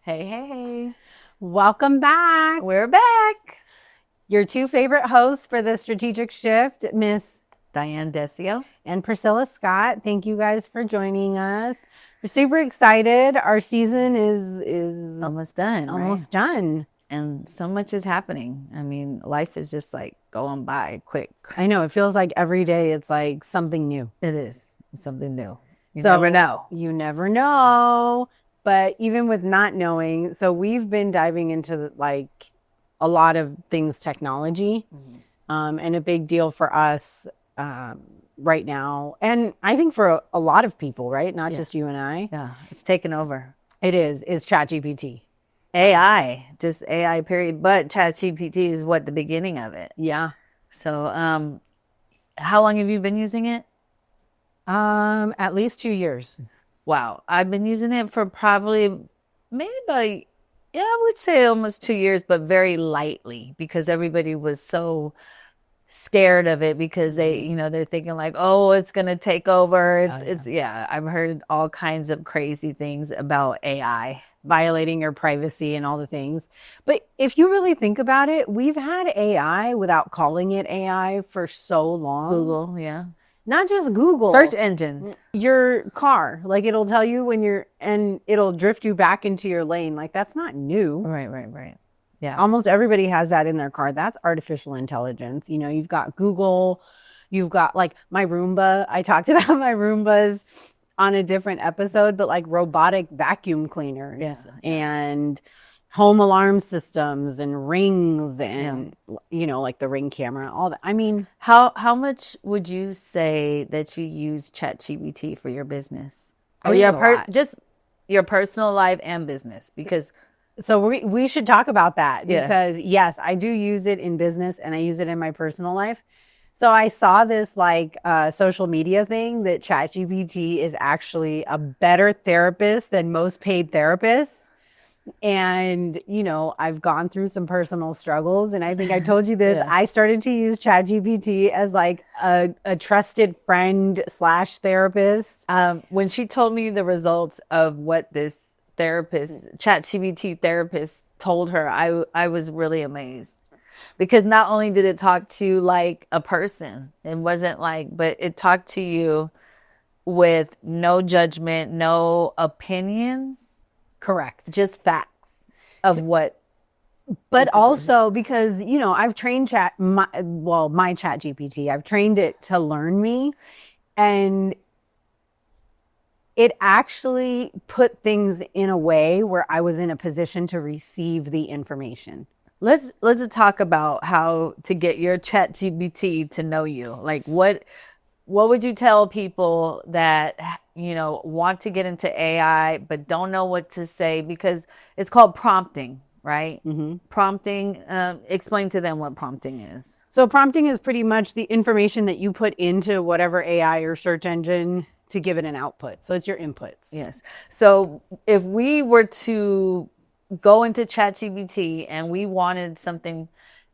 Hey, hey. Welcome back. We're back. Your two favorite hosts for the Strategic Shift, Miss Diane, Desio. and Priscilla Scott. Thank you guys for joining us. We're super excited. Our season is Almost done, almost right? done. And so much is happening. I mean, life is just like going by quick. I know. It feels like every day it's like something new. It is. It's something new. You So never know. You never know. But even with not knowing, so we've been diving into like a lot of things technology, and a big deal for us right now. And I think for a lot of people, right? Not just you and I. Yeah, it's taken over. It is ChatGPT. AI, just AI period. But ChatGPT is what, the beginning of it. Yeah. So how long have you been using it? At least 2 years. Wow. I've been using it for probably maybe about, I would say almost 2 years, but very lightly because everybody was so scared of it because they're thinking like, oh, it's going to take over. I've heard all kinds of crazy things about AI. Violating your privacy and all the things. But if you really think about it, we've had AI without calling it AI for so long. Google, yeah. Not just Google. Search engines. Your car, like it'll tell you and it'll drift you back into your lane. Like that's not new. Right. Yeah. Almost everybody has that in their car. That's artificial intelligence. You know, you've got Google, you've got like my Roomba. I talked about my Roombas on a different episode, but like robotic vacuum cleaners and home alarm systems and rings and like the Ring camera, all that. I mean, how much would you say that you use ChatGPT for your business or just your personal life and business? Because so we should talk about that because yes, I do use it in business and I use it in my personal life. So I saw this like social media thing that ChatGPT is actually a better therapist than most paid therapists. And, I've gone through some personal struggles. And I think I told you this. I started to use ChatGPT as like a trusted friend / therapist. When she told me the results of what this ChatGPT therapist told her, I was really amazed. Because not only did it talk to like a person, it wasn't like, but it talked to you with no judgment, no opinions. Correct. Just facts of what. But also because, I've trained my ChatGPT, I've trained it to learn me, and it actually put things in a way where I was in a position to receive the information. Let's talk about how to get your ChatGPT to know you. Like what would you tell people that want to get into AI but don't know what to say, because it's called prompting, right? Mm-hmm. Prompting. Explain to them what prompting is. So prompting is pretty much the information that you put into whatever AI or search engine to give it an output. So it's your inputs. Yes. So if we were to go into ChatGPT and we wanted something,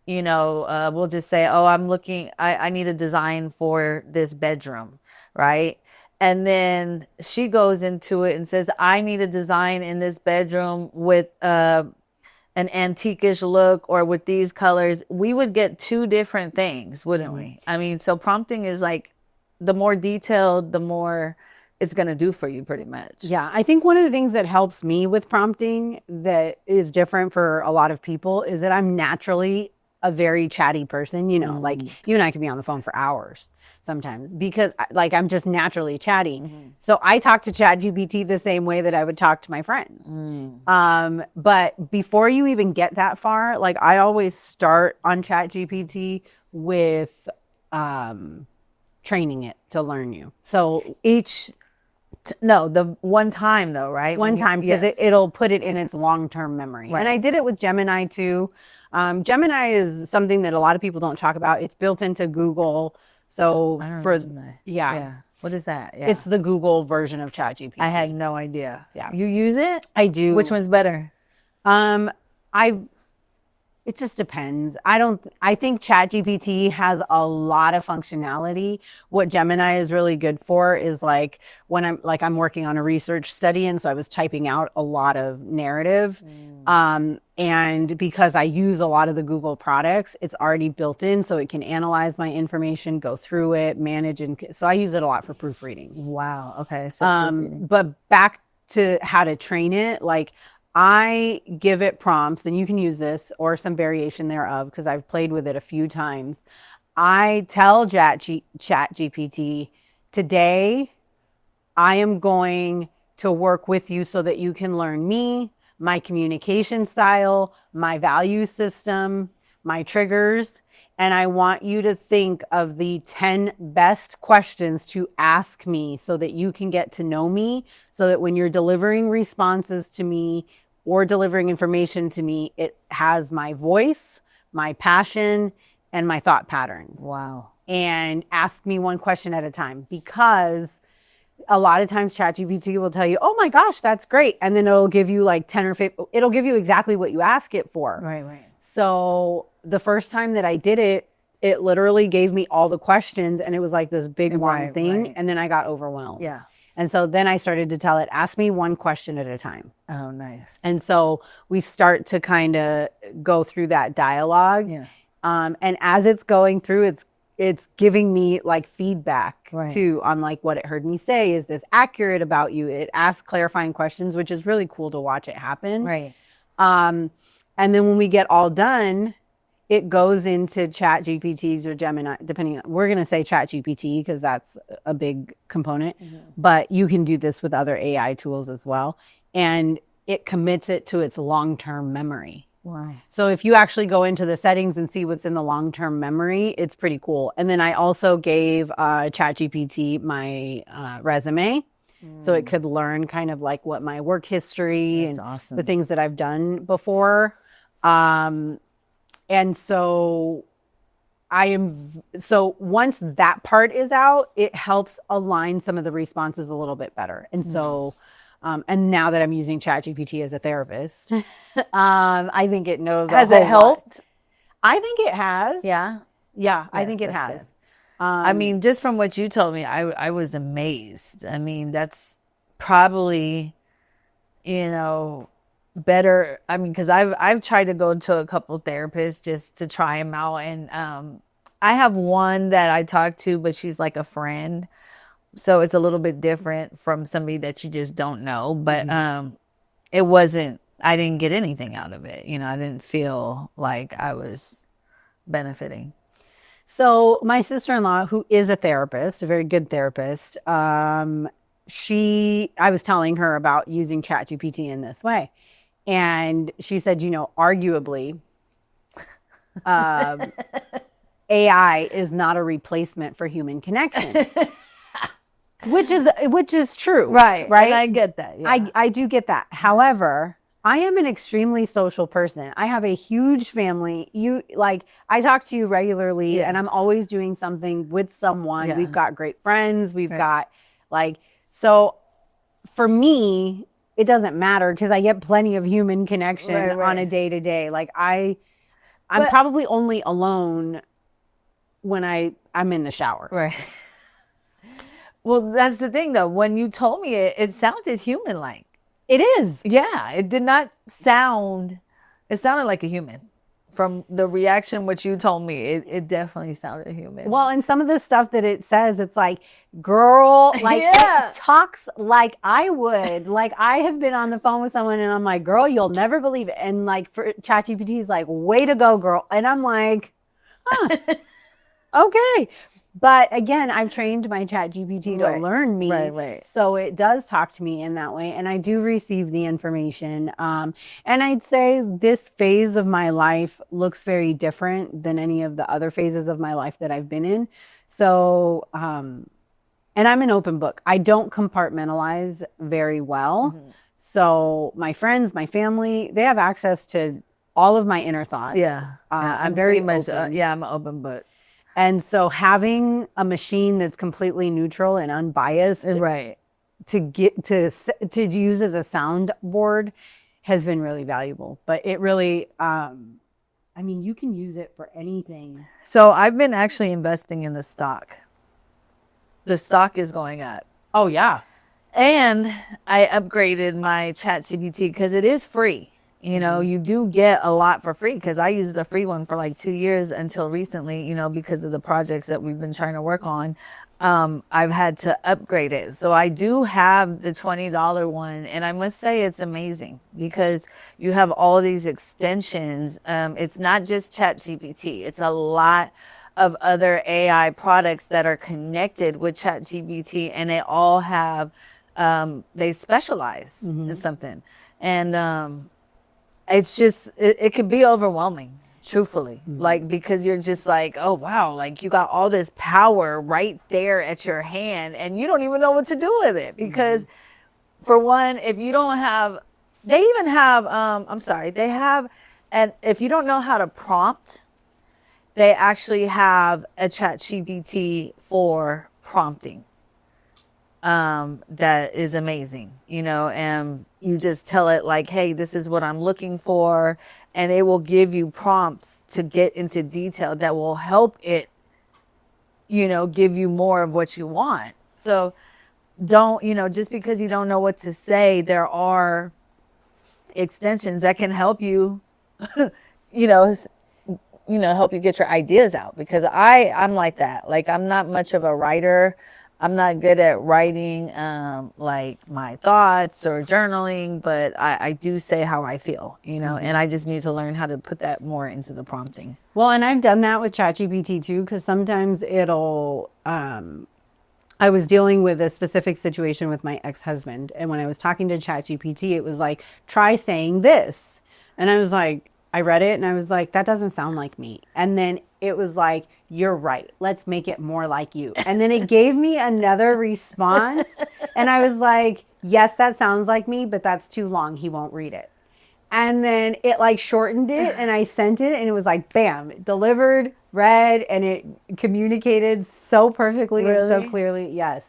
we'll just say, oh, I need a design for this bedroom, right? And then she goes into it and says, I need a design in this bedroom with an antique-ish look or with these colors. We would get two different things, wouldn't we? I mean, so prompting is like the more detailed, the more it's going to do for you pretty much. Yeah. I think one of the things that helps me with prompting that is different for a lot of people is that I'm naturally a very chatty person, like you and I could be on the phone for hours sometimes because like I'm just naturally chatty. Mm-hmm. So I talk to ChatGPT the same way that I would talk to my friends. But before you even get that far, like I always start on ChatGPT with training it to learn you. So the one time though, right? One time, because it'll put it in its long-term memory. Right. And I did it with Gemini too. Gemini is something that a lot of people don't talk about. It's built into Google. So what is that? Yeah. It's the Google version of ChatGPT. I had no idea. Yeah. You use it? I do. Which one's better? It's It just depends. I think ChatGPT has a lot of functionality. What Gemini is really good for is like when I'm working on a research study, and so I was typing out a lot of narrative. And because I use a lot of the Google products, it's already built in, so it can analyze my information, go through it, manage, and so I use it a lot for proofreading. Wow. Okay. So proofreading. But back to how to train it, like I give it prompts, and you can use this or some variation thereof because I've played with it a few times. I tell ChatGPT, today I am going to work with you so that you can learn me, my communication style, my value system, my triggers. And I want you to think of the 10 best questions to ask me so that you can get to know me, so that when you're delivering responses to me or delivering information to me, it has my voice, my passion, and my thought patterns. Wow. And ask me one question at a time, because a lot of times ChatGPT will tell you, oh my gosh, that's great. And then it'll give you like 10 or 15, it'll give you exactly what you ask it for. Right. So the first time that I did it, it literally gave me all the questions, and it was like this big long thing. Right. And then I got overwhelmed. Yeah. And so then I started to tell it, ask me one question at a time. Oh, nice. And so we start to kind of go through that dialogue. Yeah. And as it's going through, it's giving me like feedback too on like what it heard me say. Is this accurate about you? It asks clarifying questions, which is really cool to watch it happen. Right. And then when we get all done, it goes into ChatGPT's or Gemini, depending on, we're going to say ChatGPT because that's a big component, but you can do this with other AI tools as well. And it commits it to its long-term memory. Wow. So if you actually go into the settings and see what's in the long-term memory, it's pretty cool. And then I also gave ChatGPT my resume. So it could learn kind of like what my work history and the things that I've done before. And so so once that part is out, it helps align some of the responses a little bit better. And so, and now that I'm using ChatGPT as a therapist, I think it knows. Has it helped? I think it has. Yeah. Yeah, I think it has. I mean, just from what you told me, I was amazed. I mean, that's probably, better. I mean, because I've tried to go to a couple therapists just to try them out, and I have one that I talk to, but she's like a friend, so it's a little bit different from somebody that you just don't know. But it wasn't. I didn't get anything out of it. I didn't feel like I was benefiting. So my sister-in-law, who is a therapist, a very good therapist, I was telling her about using ChatGPT in this way. And she said, arguably, AI is not a replacement for human connection, which is true. Right. And I get that. Yeah. I do get that. However, I am an extremely social person. I have a huge family. I talk to you regularly, and I'm always doing something with someone. Yeah. We've got great friends. We've got so for me, it doesn't matter because I get plenty of human connection on a day-to-day. I'm probably only alone when I'm in the shower. Right. Well, that's the thing though. When you told me it sounded human-like. It is. Yeah. It did not sound, it sounded like a human. From the reaction, what you told me, it definitely sounded human. Well, and some of the stuff that it says, it's like, girl, it talks like I would. Like, I have been on the phone with someone and I'm like, girl, you'll never believe it. And like, for ChatGPT is like, way to go, girl. And I'm like, okay. But again, I've trained my ChatGPT to learn me. Right. So it does talk to me in that way. And I do receive the information. And I'd say this phase of my life looks very different than any of the other phases of my life that I've been in. So, and I'm an open book. I don't compartmentalize very well. Mm-hmm. So my friends, my family, they have access to all of my inner thoughts. Yeah. I'm very much, I'm an open book. And so having a machine that's completely neutral and unbiased to use as a soundboard has been really valuable. But it really I mean, you can use it for anything. So I've been actually investing in the stock. The stock is going up. Oh, yeah. And I upgraded my ChatGPT because it is free. You know, you do get a lot for free because I used the free one for like 2 years until recently, you know, because of the projects that we've been trying to work on. I've had to upgrade it. So I do have the $20 one. And I must say it's amazing because you have all these extensions. It's not just ChatGPT. It's a lot of other AI products that are connected with ChatGPT, and they all have, they specialize in something. And it's just, it could be overwhelming, truthfully, like, because you're just like, oh, wow, like you got all this power right there at your hand and you don't even know what to do with it. Because for one, if you don't have, they even have, they have, and if you don't know how to prompt, they actually have a ChatGPT for prompting. That is amazing, you know, and you just tell it like, hey, this is what I'm looking for. And it will give you prompts to get into detail that will help it, you know, give you more of what you want. So don't, you know, just because you don't know what to say, there are extensions that can help you, you know, help you get your ideas out. Because I'm like that. Like, I'm not much of a writer. I'm not good at writing, like my thoughts or journaling, but I do say how I feel, you know, and I just need to learn how to put that more into the prompting. Well, and I've done that with ChatGPT too, because sometimes it'll, I was dealing with a specific situation with my ex-husband. And when I was talking to ChatGPT, it was like, try saying this. And I was like, I read it and I was like, that doesn't sound like me. And then it was like, you're right. Let's make it more like you. And then it gave me another response. And I was like, yes, that sounds like me, but that's too long. He won't read it. And then it like shortened it and I sent it and it was like, bam, delivered, read, and it communicated so perfectly and so clearly. Yes.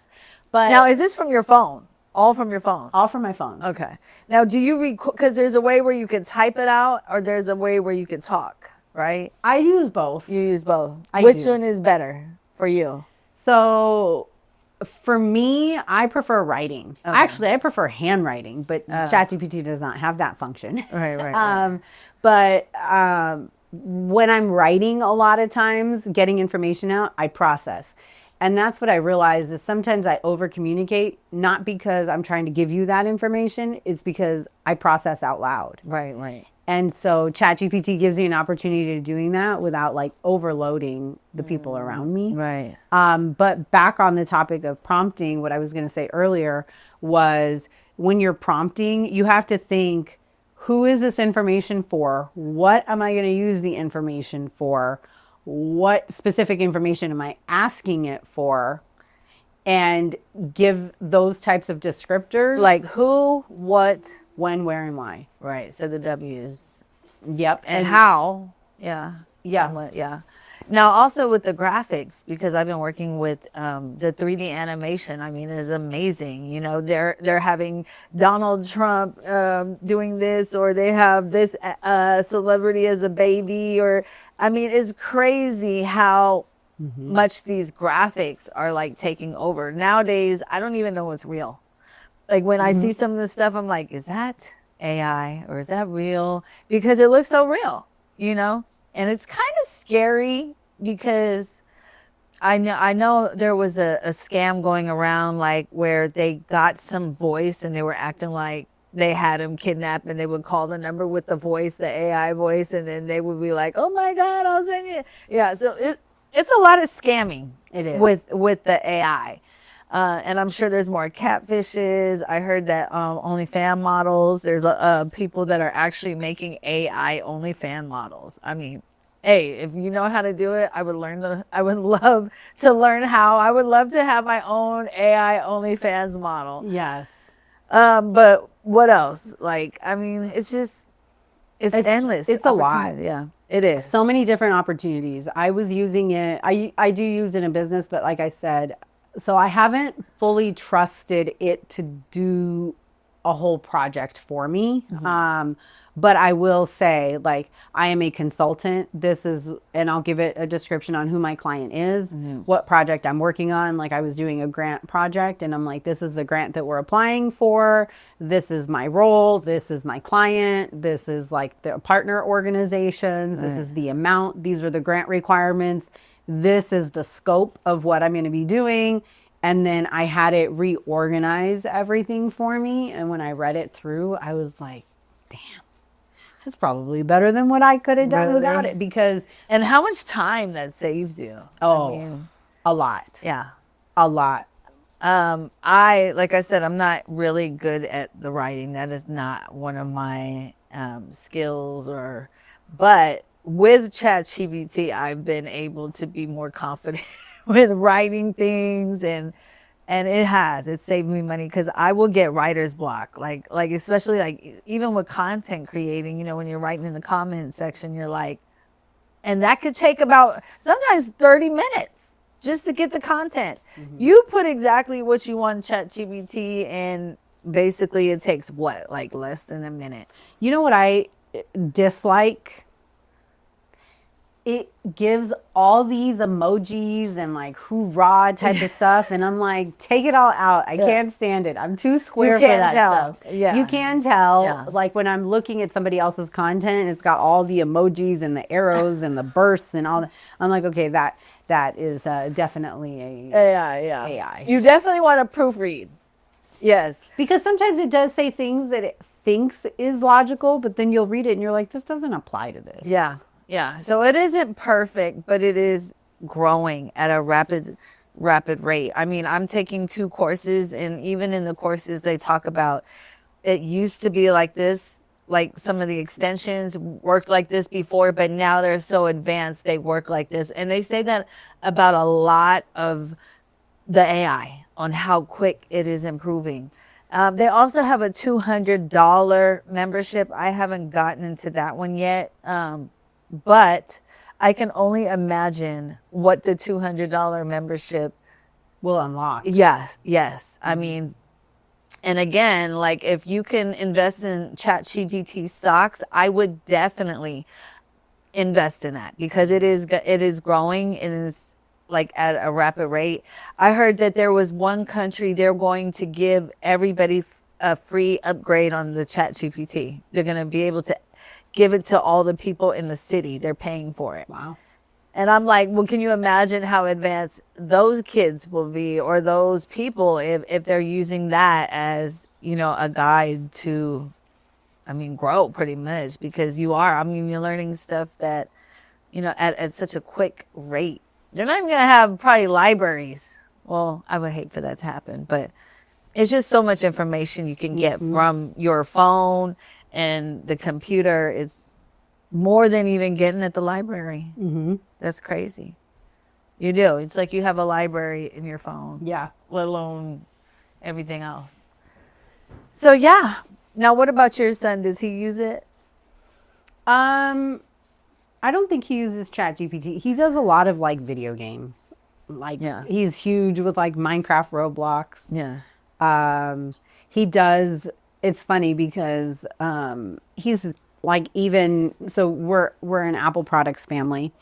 But now, is this from your phone? All from your phone? All from my phone. Okay. Now, do you record? Because there's a way where you can type it out, or there's a way where you can talk, right? I use both. You use both. Which one is better for you? So for me, I prefer writing. Okay. Actually, I prefer handwriting, but ChatGPT does not have that function. Right. But when I'm writing, a lot of times getting information out, I process. And that's what I realize is sometimes I over communicate, not because I'm trying to give you that information. It's because I process out loud. Right. And so ChatGPT gives me an opportunity to doing that without like overloading the people around me. Right. But back on the topic of prompting, what I was going to say earlier was when you're prompting, you have to think, who is this information for? What am I going to use the information for? What specific information am I asking it for? And give those types of descriptors. Like who, what, when, where, and why. Right. So the W's. Yep. And how. Yeah. Somewhat, yeah. Now, also with the graphics, because I've been working with the 3D animation, I mean, it's amazing. You know, they're having Donald Trump doing this, or they have this celebrity as a baby, or, I mean, it's crazy how much these graphics are like taking over. Nowadays, I don't even know what's real. Like when I see some of this stuff, I'm like, is that AI or is that real? Because it looks so real, you know? And it's kind of scary because I know there was a scam going around, like where they got some voice and they were acting like they had him kidnapped, and they would call the number with the voice, the AI voice, and then they would be like, oh my God, I'll send you. Yeah, so it's a lot of scamming. It is. With the AI. And I'm sure there's more catfishes. I heard that OnlyFans models, there's people that are actually making AI OnlyFans models. I mean, hey, if you know how to do it, I would love to learn how. I would love to have my own AI OnlyFans model. Yes. But what else? Like, I mean, it's endless. It's a lot. Yeah, it is. So many different opportunities. I was using it. I do use it in business, but like I said, so I haven't fully trusted it to do a whole project for me. But I will say, like, I am a consultant. This is, and I'll give it a description on who my client is, what project I'm working on. Like, I was doing a grant project, and I'm like, this is the grant that we're applying for. This is my role. This is my client. This is like the partner organizations. This is the amount. These are the grant requirements. This is the scope of what I'm going to be doing. And then I had it reorganize everything for me. And when I read it through, I was like, damn. That's probably better than what I could have done without it, because and how much time that saves you. A lot. Yeah. A lot. Like I said, I'm not really good at the writing. That is not one of my skills, but with ChatGPT, I've been able to be more confident with writing things, and it saved me money, because I will get writer's block, like especially like even with content creating, when you're writing in the comment section, you're like, and that could take about sometimes 30 minutes just to get the content. You put exactly what you want in ChatGPT, and basically it takes like less than a minute. You know what I dislike? It gives all these emojis and like hoorah type of stuff, and I'm like, take it all out. I can't stand it. I'm too square for that stuff. Yeah. You can tell, like when I'm looking at somebody else's content, it's got all the emojis and the arrows and the bursts and all that. I'm like, okay, that is definitely AI. You definitely want to proofread. Yes. Because sometimes it does say things that it thinks is logical, but then you'll read it and you're like, this doesn't apply to this. Yeah. Yeah. So it isn't perfect, but it is growing at a rapid rate. I mean, I'm taking 2 courses, and even in the courses they talk about, it used to be like this, like some of the extensions worked like this before, but now they're so advanced, they work like this. And they say that about a lot of the AI, on how quick it is improving. They also have a $200 membership. I haven't gotten into that one yet. But I can only imagine what the $200 membership will unlock. Yes. I mean, and again, like if you can invest in ChatGPT stocks, I would definitely invest in that, because it is growing, and it's like at a rapid rate. I heard that there was one country, they're going to give everybody a free upgrade on the ChatGPT. They're going to be able to give it to all the people in the city. They're paying for it. Wow. And I'm like, well, can you imagine how advanced those kids will be, or those people, if they're using that as, a guide to, grow pretty much, because you're learning stuff that, at such a quick rate. They're not even going to have probably libraries. Well, I would hate for that to happen, but it's just so much information you can get from your phone, and the computer is more than even getting at the library. That's crazy. You do. It's like you have a library in your phone. Yeah. Let alone everything else. So yeah. Now, what about your son? Does he use it? I don't think he uses ChatGPT. He does a lot of like video games. Like he's huge with like Minecraft, Roblox. Yeah. He does. It's funny because he's like, even so we're an Apple products family,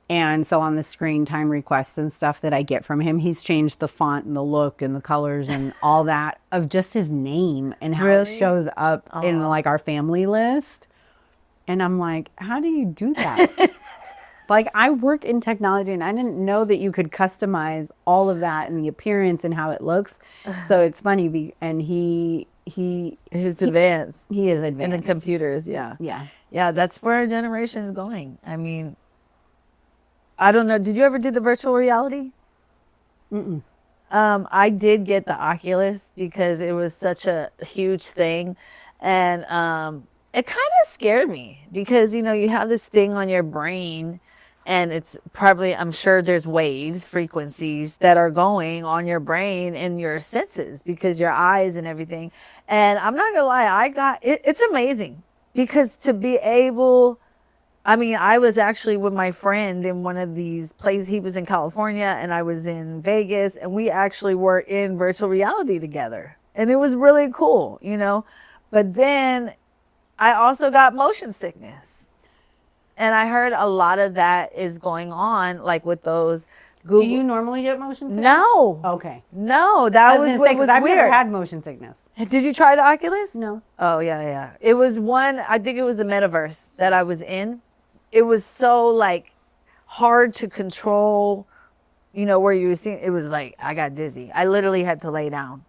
and so on the screen time requests and stuff that I get from him, he's changed the font and the look and the colors and all that of just his name and how it shows up in like our family list. And I'm like, how do you do that? Like, I worked in technology and I didn't know that you could customize all of that and the appearance and how it looks. So it's funny, and he's advanced. He is advanced in the computers. Yeah. That's where our generation is going. I mean, I don't know. Did you ever do the virtual reality? I did get the Oculus because it was such a huge thing, and it kind of scared me, because you have this thing on your brain, and it's probably, I'm sure there's frequencies that are going on your brain and your senses, because your eyes and everything. And I'm not gonna lie, it's amazing, because to be able, I was actually with my friend in one of these places. He was in California and I was in Vegas, and we actually were in virtual reality together, and it was really cool, But then I also got motion sickness. And I heard a lot of that is going on, like with those Google. Do you normally get motion sickness? No. Okay. No, that was what was I've weird. never had motion sickness. Did you try the Oculus? No. Oh, yeah. It was one, I think it was the metaverse that I was in. It was so like hard to control, you know, where you were seeing, it was like, I got dizzy. I literally had to lay down.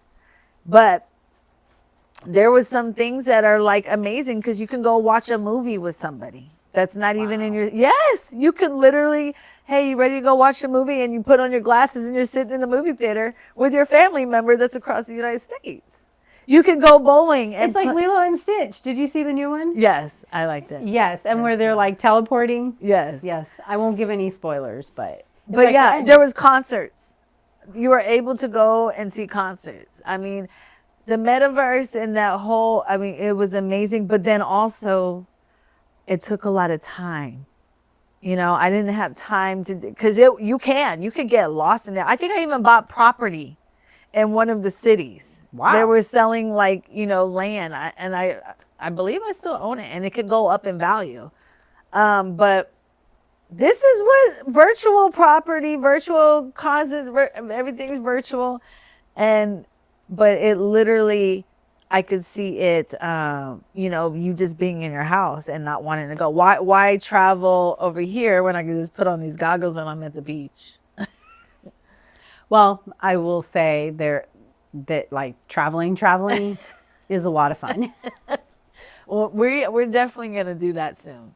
But there was some things that are like amazing because you can go watch a movie with somebody. That's not even in your, yes, you can literally, hey, you ready to go watch a movie? And you put on your glasses and you're sitting in the movie theater with your family member that's across the United States. You can go bowling. And it's like Lilo and Stitch. Did you see the new one? Yes, I liked it. Yes, and where they're like teleporting. Yes. Yes, I won't give any spoilers, but. But yeah, there was concerts. You were able to go and see concerts. I mean, the metaverse and that whole, I mean, it was amazing. But then also, it took a lot of time. You know, I didn't have time to, because you could get lost in there. I think I even bought property in one of the cities. Wow. They were selling like, you know, land. I believe I still own it and it could go up in value. But this is what virtual property, virtual causes, everything's virtual. But it literally, I could see it, you know, you just being in your house and not wanting to go. Why travel over here when I can just put on these goggles and I'm at the beach? Well, I will say that like traveling is a lot of fun. Well, we're definitely going to do that soon.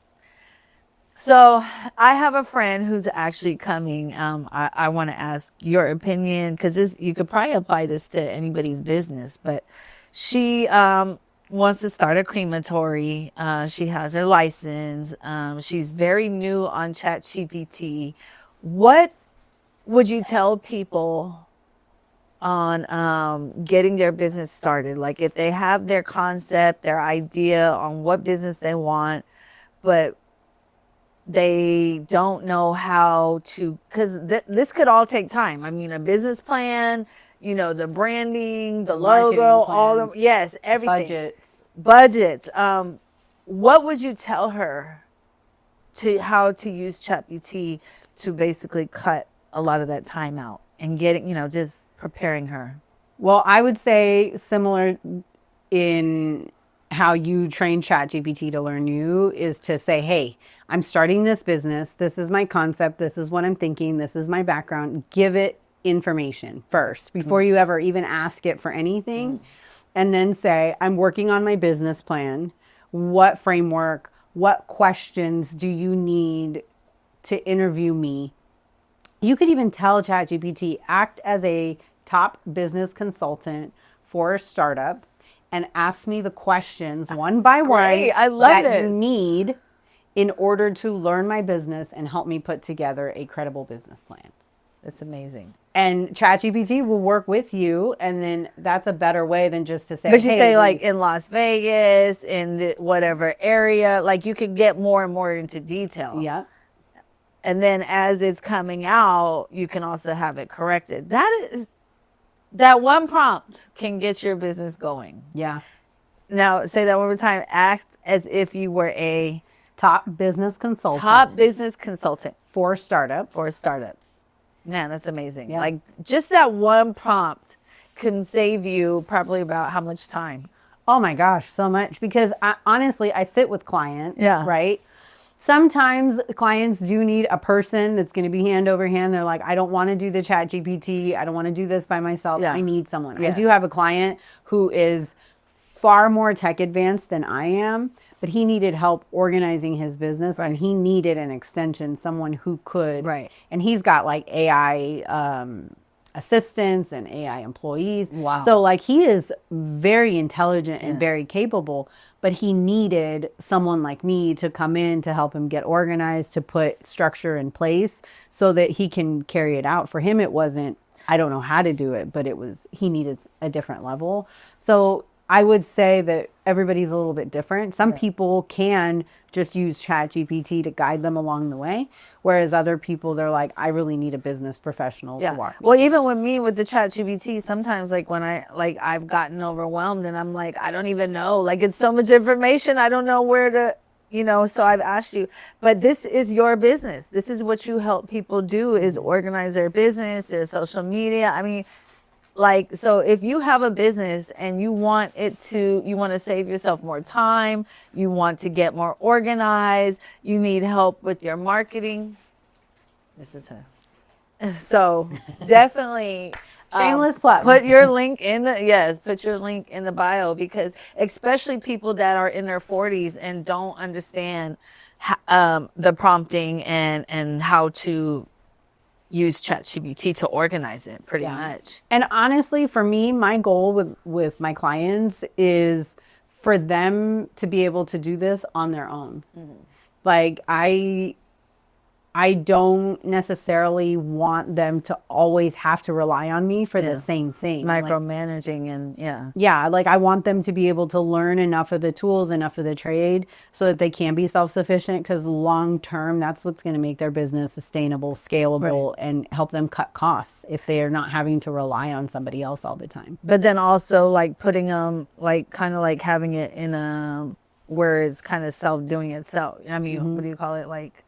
So I have a friend who's actually coming. I want to ask your opinion because you could probably apply this to anybody's business, but she wants to start a crematory. She has her license. She's very new on ChatGPT. What would you tell people on getting their business started? Like if they have their concept, their idea on what business they want, but they don't know how to, because this could all take time. I mean, a business plan, you know, the branding, the logo, all the, yes, everything. Budgets. What would you tell her to how to use ChatGPT to basically cut a lot of that time out and getting, you know, just preparing her? Well, I would say similar in how you train ChatGPT to learn you is to say, hey, I'm starting this business. This is my concept. This is what I'm thinking. This is my background. Give it information first before you ever even ask it for anything. And then say, I'm working on my business plan. What framework, what questions do you need to interview me? You could even tell ChatGPT, act as a top business consultant for a startup and ask me the questions one by one that you need in order to learn my business and help me put together a credible business plan. That's amazing. And ChatGPT will work with you, and then that's a better way than just to say. But you say like in Las Vegas, in the whatever area, like you could get more and more into detail. Yeah. And then as it's coming out, you can also have it corrected. That one prompt can get your business going. Yeah. Now say that one more time. Act as if you were a top business consultant. Top business consultant for startups. For startups. Man, that's amazing. Yeah. Like just that one prompt can save you probably about how much time? Oh my gosh, so much. Because honestly, I sit with clients, yeah. right? Sometimes clients do need a person that's going to be hand over hand. They're like, I don't want to do the ChatGPT. I don't want to do this by myself. Yeah. I need someone. Yes. I do have a client who is far more tech advanced than I am, but he needed help organizing his business, and he needed an extension, someone who could. Right. And he's got like AI assistants and AI employees. Wow. So like he is very intelligent and very capable, but he needed someone like me to come in to help him get organized, to put structure in place so that he can carry it out. For him, it wasn't, I don't know how to do it, but he needed a different level. So I would say that everybody's a little bit different. Some people can just use ChatGPT to guide them along the way, whereas other people, they're like, I really need a business professional to walk me. Well, even with me with the ChatGPT, sometimes like when I've gotten overwhelmed and I'm like, I don't even know, like it's so much information, I don't know where to, so I've asked you, but this is your business. This is what you help people do, is organize their business, their social media. I mean, like, so if you have a business and you want to save yourself more time, you want to get more organized, you need help with your marketing. This is her. So definitely Shameless plug. Put your link in the bio, because especially people that are in their 40s and don't understand the prompting and how to use ChatGPT to organize it pretty much. And honestly, for me, my goal with my clients is for them to be able to do this on their own. Like I don't necessarily want them to always have to rely on me for the same thing. Micromanaging and like I want them to be able to learn enough of the tools, enough of the trade, so that they can be self-sufficient, because long term, that's what's going to make their business sustainable, scalable, and help them cut costs if they are not having to rely on somebody else all the time. But then also like putting them like kind of like having it in a where it's kind of doing itself. I mean, what do you call it? Like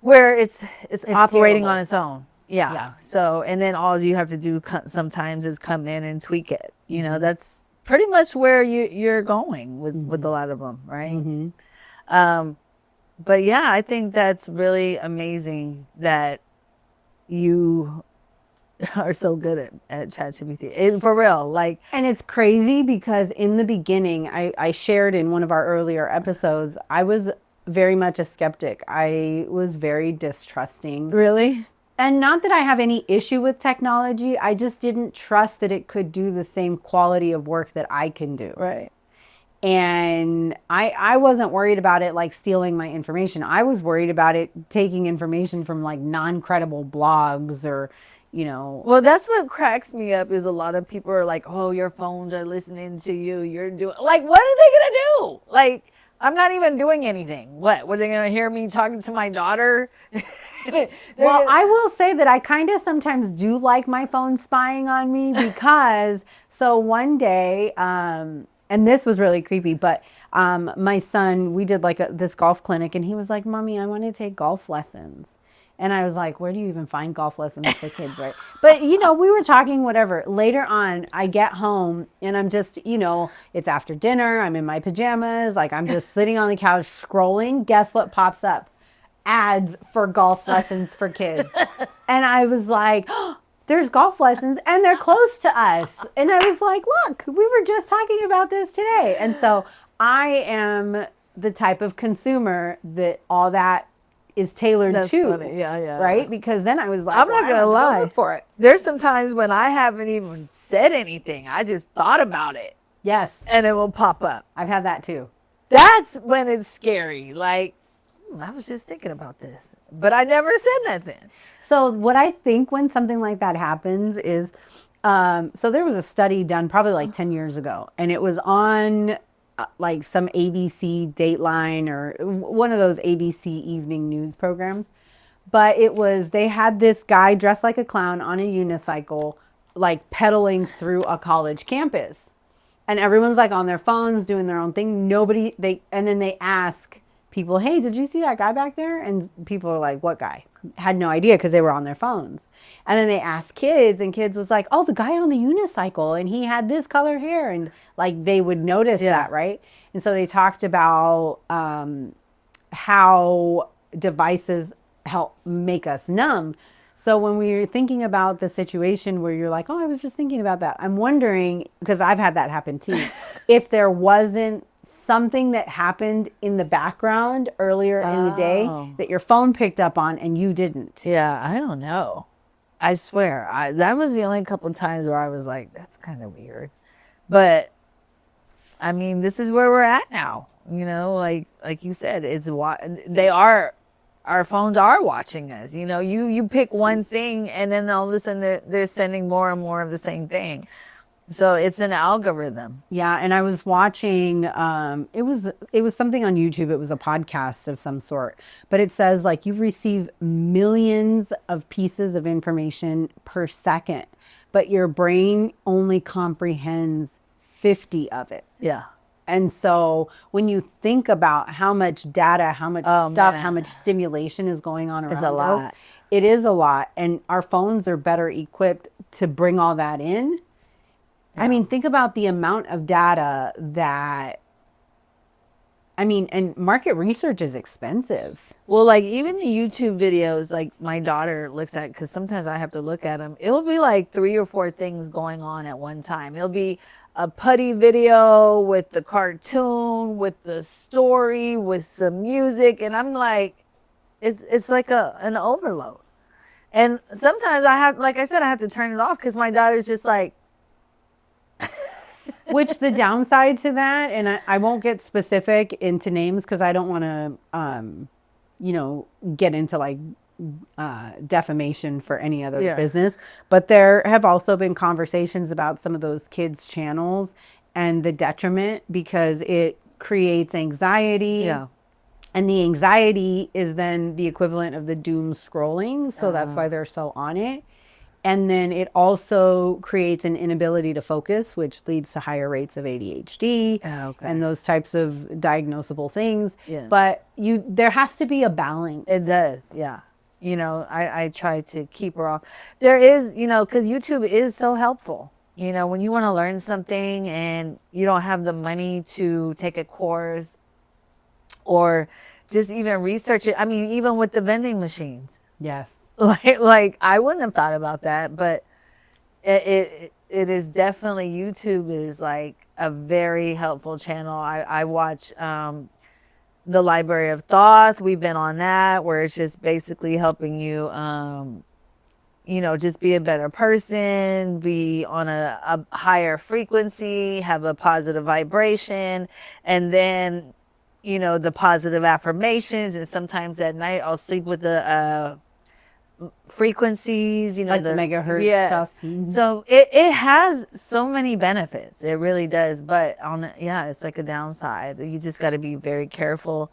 where it's operating on its own. Yeah. So, and then all you have to do sometimes is come in and tweak it. That's pretty much where you're going with a lot of them, right? But yeah, I think that's really amazing that you are so good at ChatGPT. For real, like. And it's crazy because in the beginning, I shared in one of our earlier episodes, I was very much a skeptic. I was very distrusting. Really? And not that I have any issue with technology. I just didn't trust that it could do the same quality of work that I can do. Right. And I wasn't worried about it like stealing my information. I was worried about it taking information from like non-credible blogs or, Well, that's what cracks me up, is a lot of people are like, oh, your phones are listening to you. You're doing, like, what are they going to do? Like, I'm not even doing anything. What? Were they going to hear me talking to my daughter? Well, I will say that I kind of sometimes do like my phone spying on me, because so one day, and this was really creepy, but my son, we did like this golf clinic, and he was like, Mommy, I want to take golf lessons. And I was like, where do you even find golf lessons for kids, right? But, we were talking, whatever. Later on, I get home and I'm just, it's after dinner. I'm in my pajamas. Like, I'm just sitting on the couch scrolling. Guess what pops up? Ads for golf lessons for kids. And I was like, oh, there's golf lessons and they're close to us. And I was like, look, we were just talking about this today. And so I am the type of consumer that all that is tailored to. Funny. Yeah. Right? Because then I was like, I'm not going to lie. For it. There's some times when I haven't even said anything. I just thought about it. Yes. And it will pop up. I've had that too. That's when it's scary. Like, I was just thinking about this, but I never said nothing. So what I think when something like that happens is, so there was a study done probably like 10 years ago, and it was on like some ABC Dateline or one of those ABC evening news programs. But they had this guy dressed like a clown on a unicycle, like pedaling through a college campus. And everyone's like on their phones doing their own thing. And then they ask people, hey, did you see that guy back there? And people are like, what guy? Had no idea because they were on their phones. And then they asked kids, and kids was like, oh, the guy on the unicycle, and he had this color hair. And like they would notice that, right? And so they talked about how devices help make us numb. So when we're thinking about the situation where you're like, oh, I was just thinking about that, I'm wondering, because I've had that happen too, if there wasn't something that happened in the background earlier in the day that your phone picked up on and you didn't. Yeah, I don't know. I swear, that was the only couple of times where I was like, that's kind of weird. But I mean, this is where we're at now. Like you said, our phones are watching us. You pick one thing and then all of a sudden they're sending more and more of the same thing. So it's an algorithm. Yeah, and I was watching it was something on YouTube. It was a podcast of some sort. But it says like you receive millions of pieces of information per second, but your brain only comprehends 50 of it. Yeah. And so when you think about how much data, how much stuff, how much stimulation is going on around It's a lot. us, it is a lot. And our phones are better equipped to bring all that in. I mean, think about the amount of data that, I mean, and market research is expensive. Well, like even the YouTube videos, like my daughter looks at, because sometimes I have to look at them. It'll be like 3 or 4 things going on at one time. It'll be a putty video with the cartoon, with the story, with some music, and I'm like, it's like an overload. And sometimes I have, like I said, I have to turn it off because my daughter's just like, Which the downside to that, and I won't get specific into names because I don't want to, get into like defamation for any other business. But there have also been conversations about some of those kids' channels and the detriment because it creates anxiety. yeah. And the anxiety is then the equivalent of the doom scrolling. So that's why they're so on it. And then it also creates an inability to focus, which leads to higher rates of ADHD and those types of diagnosable things. Yeah. But there has to be a balance. It does, yeah. I try to keep her off. There is, because YouTube is so helpful. When you want to learn something and you don't have the money to take a course or just even research it. I mean, even with the vending machines. Yes. Like I wouldn't have thought about that, but it is definitely, YouTube is like a very helpful channel. I watch the Library of Thought. We've been on that, where it's just basically helping you just be a better person, be on a higher frequency, have a positive vibration, and then the positive affirmations. And sometimes at night I'll sleep with the frequencies, like the megahertz stuff. Mm-hmm. So it has so many benefits. It really does. But it's like a downside. You just got to be very careful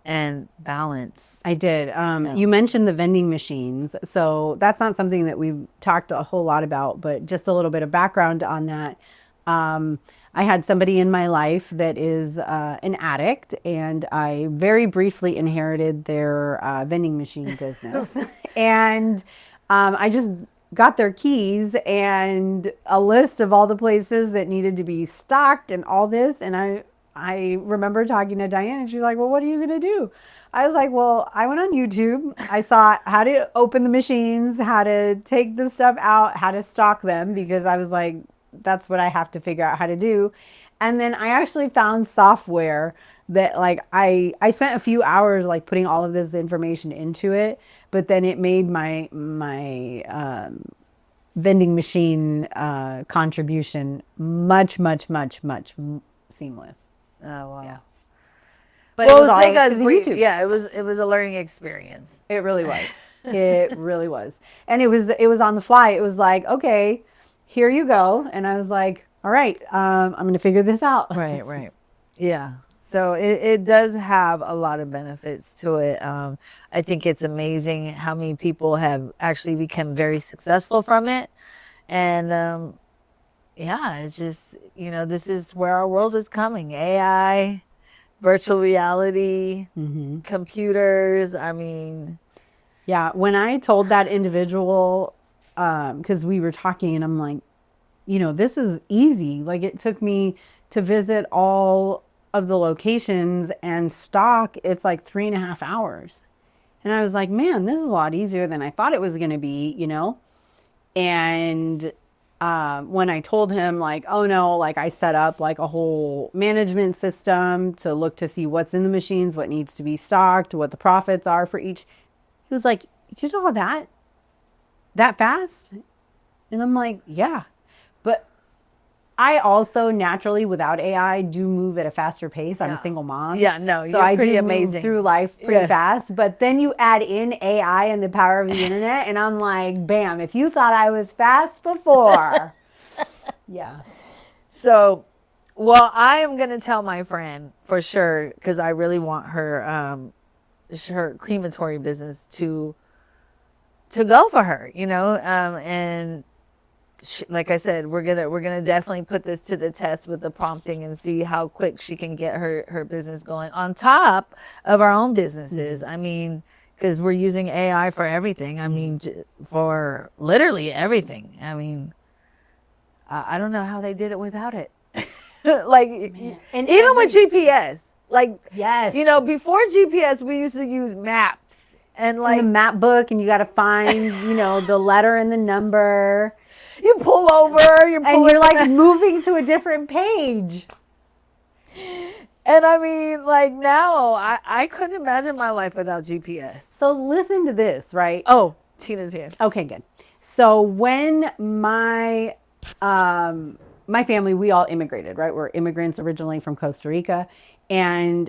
and balanced. I did. You mentioned the vending machines. So that's not something that we've talked a whole lot about, but just a little bit of background on that. I had somebody in my life that is an addict, and I very briefly inherited their vending machine business. And I just got their keys and a list of all the places that needed to be stocked and all this. And I remember talking to Diane, and she's like, well, what are you going to do? I was like, well, I went on YouTube. I saw how to open the machines, how to take the stuff out, how to stock them, because I was like, that's what I have to figure out how to do. And then I actually found software that like I spent a few hours like putting all of this information into it, but then it made my vending machine contribution much seamless. Oh wow. Yeah. But Well, it was all because YouTube. yeah, it was a learning experience. It really was. It really was. And it was on the fly. It was like, okay, here you go. And I was like, all right, I'm going to figure this out. Right. Yeah. So it does have a lot of benefits to it. I think it's amazing how many people have actually become very successful from it. And it's just, this is where our world is coming. AI, virtual reality, computers. I mean. Yeah. When I told that individual, because we were talking and I'm like, this is easy. Like it took me to visit all of the locations and stock. It's like 3.5 hours. And I was like, man, this is a lot easier than I thought it was going to be, And when I told him like, oh no, like I set up like a whole management system to look to see what's in the machines, what needs to be stocked, what the profits are for each. He was like, you did all that fast? And I'm like, yeah. But I also naturally, without AI, do move at a faster pace. I'm a single mom. Yeah, no, you're so I pretty do amazing. Move through life pretty fast. But then you add in AI and the power of the internet, and I'm like, bam, if you thought I was fast before, Yeah. So, well, I am going to tell my friend for sure, because I really want her crematory business to go for her, and like I said, we're gonna definitely put this to the test with the prompting and see how quick she can get her business going on top of our own businesses. I mean, because we're using AI for everything. I mean, for literally everything. I mean, I don't know how they did it without it. Like, and even with GPS, like, yes, before GPS, we used to use maps and like the map book, and you got to find, the letter and the number. You pull over, and you're like moving to a different page. And I mean, like now, I couldn't imagine my life without GPS. So listen to this, right? Oh, Tina's here. Okay, good. So when my my family, we all immigrated, right? We're immigrants originally from Costa Rica, and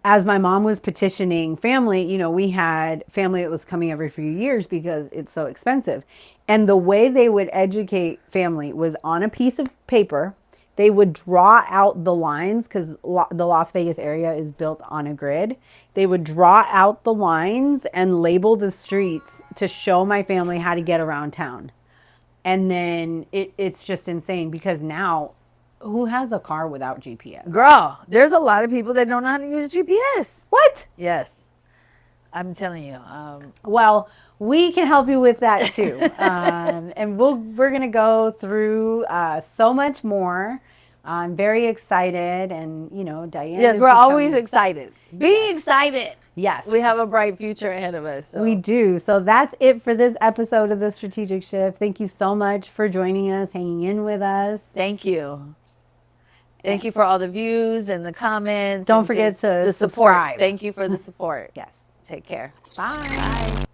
as my mom was petitioning family, we had family that was coming every few years because it's so expensive. And the way they would educate family was on a piece of paper. They would draw out the lines because the Las Vegas area is built on a grid. They would draw out the lines and label the streets to show my family how to get around town. And then it's just insane because now, who has a car without GPS? Girl, there's a lot of people that don't know how to use GPS. What? Yes. I'm telling you. Well, we can help you with that too. And we're going to go through so much more. I'm very excited. And, Diane. Yes, we're always excited. Be excited. Yes. We have a bright future ahead of us. So. We do. So that's it for this episode of The Strategic Shift. Thank you so much for joining us, hanging in with us. Thank you. Thank you for all the views and the comments. Don't forget to the support. subscribe. Thank you for the support. Yes. Take care. Bye. Bye.